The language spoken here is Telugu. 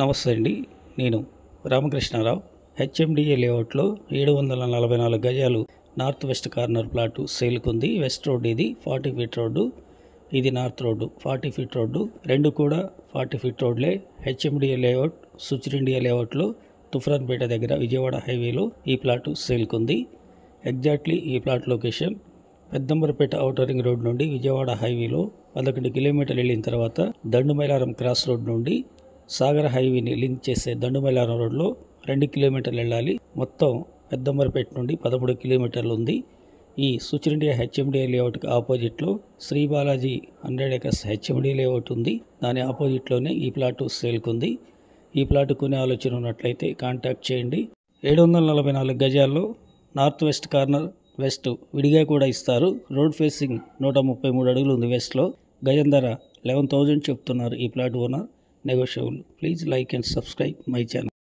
నమస్తే అండి. నేను రామకృష్ణారావు. హెచ్ఎండిఏ లేఅవుట్లో 744 గజాలు నార్త్ వెస్ట్ కార్నర్ ప్లాటు సేల్కుంది. వెస్ట్ రోడ్, ఇది 40 ఫీట్ రోడ్డు, ఇది నార్త్ రోడ్డు 40 ఫీట్ రోడ్డు, రెండు కూడా 40 ఫీట్ రోడ్లే. హెచ్ఎండిఏ లేఅవుట్, సుచిరిండియా లేఅవుట్లో తుఫ్రాన్పేట దగ్గర విజయవాడ హైవేలో ఈ ప్లాటు సేల్కుంది. ఎగ్జాక్ట్లీ ఈ plot location Peddamberpet outer ring road నుండి విజయవాడ హైవేలో 11 కిలోమీటర్లు వెళ్ళిన తర్వాత దండుమైలారం క్రాస్ రోడ్ నుండి సాగర్ హైవేని లింక్ చేసే దండుమైలారం రోడ్లో 2 కిలోమీటర్లు వెళ్ళాలి. మొత్తం పెద్దంబరపేట నుండి 13 కిలోమీటర్లు ఉంది. ఈ సుచిరిండియా హెచ్ఎండిఏ లేఅవుట్కి ఆపోజిట్లో Shri Balaji 100 acres HMDA layout ఉంది. దాని ఆపోజిట్లోనే ఈ ప్లాటు సేల్కుంది. ఈ ప్లాటు కొనే ఆలోచన ఉన్నట్లయితే కాంటాక్ట్ చేయండి. 744 గజాల్లో నార్త్ వెస్ట్ కార్నర్, వెస్ట్ విడిగా కూడా ఇస్తారు. రోడ్ ఫేసింగ్ 133 అడుగులు ఉంది. వెస్ట్లో గజం ధర 11,000 చెప్తున్నారు ఈ plot owner. Negotiable. Please like and subscribe my channel.